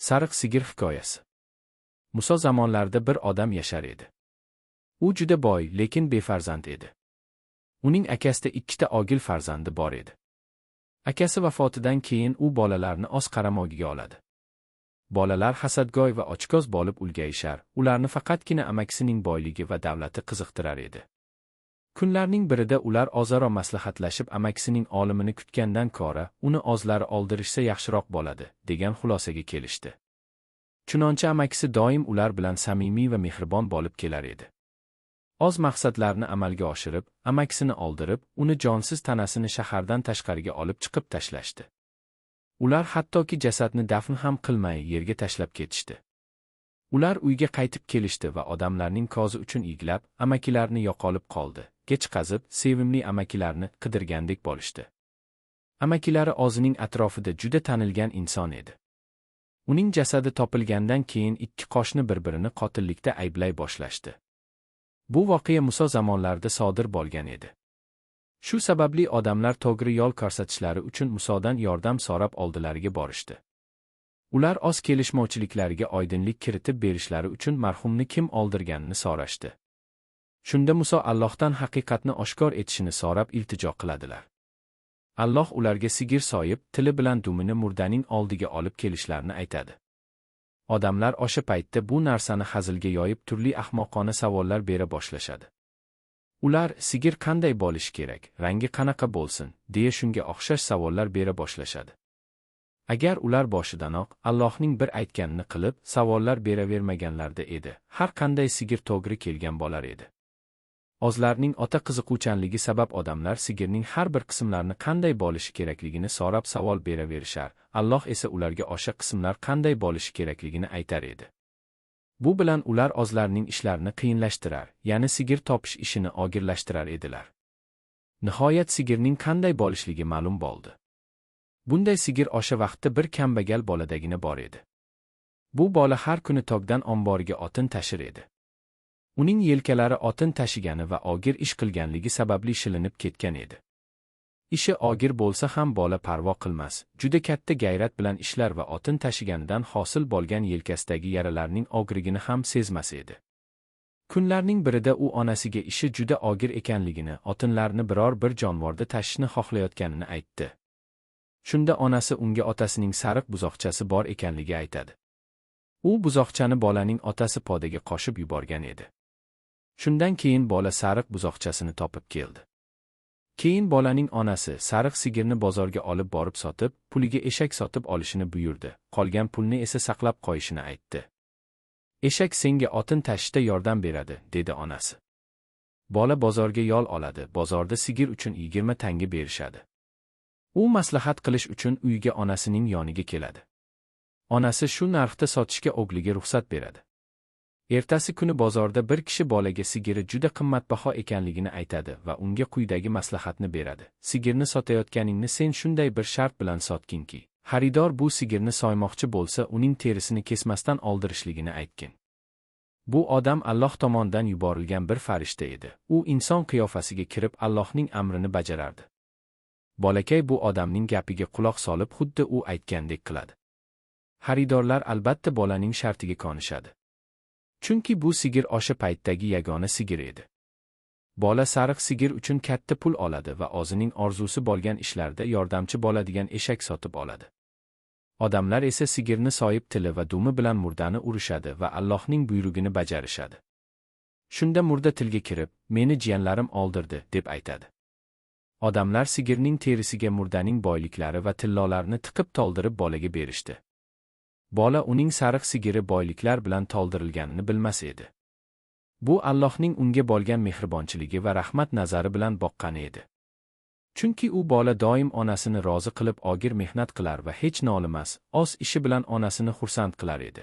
Sariq sigir hikoyasi. Muso zamonlarida bir odam yashar edi. U juda boy, lekin befarzand edi. Uning akasida ikkita ogil farzandi bor edi. Akasi vafotidan keyin u bolalarni o'z qaramogiga oladi. Bolalar hasadgo'y va ochko'z bo'lib ulgayishar, ularni faqatgina amakisining boyligi va davlati qiziqtirar edi. Kunlarning birida ular o'zaro maslahatlashib amakisining olimini kutgandan ko'ra, uni o'zlari oldirishsa yaxshiroq bo'ladi, degan xulosaga kelishdi. Chunonchi amakisi doim ular bilan samimiy va mehribon bo'lib kelar edi. O'z maqsadlarini amalga oshirib, amakisini oldirib, uni jonsiz tanasini shahardan tashqariga olib chiqib tashlashdi. Ular hattoki jasadni dafn ham qilmay yerga tashlab ketishdi. Ular uyga qaytib kelishdi va odamlarning ko'zi uchun iglab, amakilarni yo'qolib qoldi. Kech qazib, sevimli amakilarni qidirgandek bo'lishdi. Amakilari o'zining atrofida juda tanilgan inson edi. Uning jasadi topilgandan keyin ikki qo'shni bir-birini qotillikda ayblay boshlashdi. Bu voqea Muso zamonlarida sodir bo'lgan edi. Shu sababli odamlar to'g'ri yo'l ko'rsatishlari uchun Musodan yordam so'rab oldilariga borishdi. Ular o'z kelishmovchiliklariga oydinlik kiritib berishlari uchun marhumni kim o'ldirganini so'rashdi. Shunda Muso Allohdan haqiqatni oshkor etishini so'rab iltijo qiladilar. Alloh ularga sigir so'yib, tili bilan dumini murdaning oldiga olib kelishlarini aytadi. Odamlar o'sha paytda bu narsani hazilga yoyib turli ahmoqona savollar bera boshlashadi. Ular sigir qanday bo'lishi kerak, rangi qanaqa bo'lsin, deya shunga o'xshash savollar bera boshlashadi. Agar ular boshidanoq Allohning bir aytganini qilib, savollar beravermaganlarida edi, har qanday sigir to'g'ri kelgan bo'lar edi. O'zlarining ota qiziquvchanligi sabab odamlar sigirning har bir qismlarini qanday bo'lishi kerakligini so'rab savol beraverishar, Alloh esa ularga o'sha qismlar qanday bo'lishi kerakligini aytar edi. Bu bilan ular o'zlarining ishlarini qiyinlashtirar, ya'ni sigir topish ishini og'irlashtirar edilar. Nihoyat sigirning qanday bo'lishligi ma'lum bo'ldi. Bunday sigir o'sha vaqtda bir kambag'al boladagina bor edi. Bu bola har kuni tog'dan omboriga o'tin tashir edi. Uning yelkalari o'tin tashigani va og'ir ish qilganligi sababli shilinib ketgan edi. Ishi og'ir bo'lsa ham bola parvo qilmas, juda katta g'ayrat bilan ishlar va o'tin tashiganidan hosil bo'lgan yelkasidagi yaralarning og'irligini ham sezmas edi. Kunlarning birida u onasiga ishi juda og'ir ekanligini, o'tinlarni biror bir jonivorda tashishni xohlayotganini aytdi. Shunda onasi unga otasining sariq buzoqchasi bor ekanligi aytadi. U buzoqchani bolaning otasi podaga qo'shib yuborgan edi. Shundan keyin bola sariq buzoqchasini topib keldi. Keyin bolaning onasi sariq sigirni bozorga olib borib sotib, puliga eshak sotib olishini buyurdi, qolgan pulni esa saqlab qo'yishini aytdi. Eshak senga o'tin tashishda yordam beradi, dedi onasi. Bola bozorga yo'l oladi, bozorda sigir uchun 20 tanga berishadi. U maslahat qilish uchun uyga onasining yoniga keladi. Onasi shu narxda sotishga o'g'liga ruxsat beradi. Ertasi kuni bozorda bir kishi bolaga sigiri juda qimmatbaho ekanligini aytadi va unga quyidagi maslahatni beradi. Sigirni sotayotganingni sen shunday bir shart bilan sotginki, xaridor bu sigirni soymoqchi bo'lsa, uning terisini kesmasdan oldirishligini aytgin. Bu odam Alloh tomonidan yuborilgan bir farishta edi. U inson qiyofasiga kirib Allohning amrini bajarardi. Bolakay bu odamning gapiga quloq solib xuddi u aytgandek qiladi. Xaridorlar albatta bolaning shartiga ko'nishadi. Chunki bu sigir o'sha paytdagi yagona sigir edi. Bola sariq sigir uchun katta pul oladi va o'zining orzusi bo'lgan ishlarda yordamchi bo'ladigan eshak sotib oladi. Odamlar esa sigirni soyib tili va dumi bilan murdani urishadi va Allohning buyrugini bajarishadi. Shunda murda tilga kirib, meni jiyanlarim oldirdi, deb aytadi. Odamlar sigirning terisiga murdaning boyliklari va tillolarini tiqib to'ldirib bolaga berishdi. Bola uning sariq sigiri boyliklar bilan to'ldirilganini bilmas edi. Bu Allohning unga bo'lgan mehribonchiligi va rahmat nazari bilan boqqani edi. Chunki u bola doim onasini rozi qilib og'ir mehnat qilar va hech nolimas, o'z ishi bilan onasini xursand qilar edi.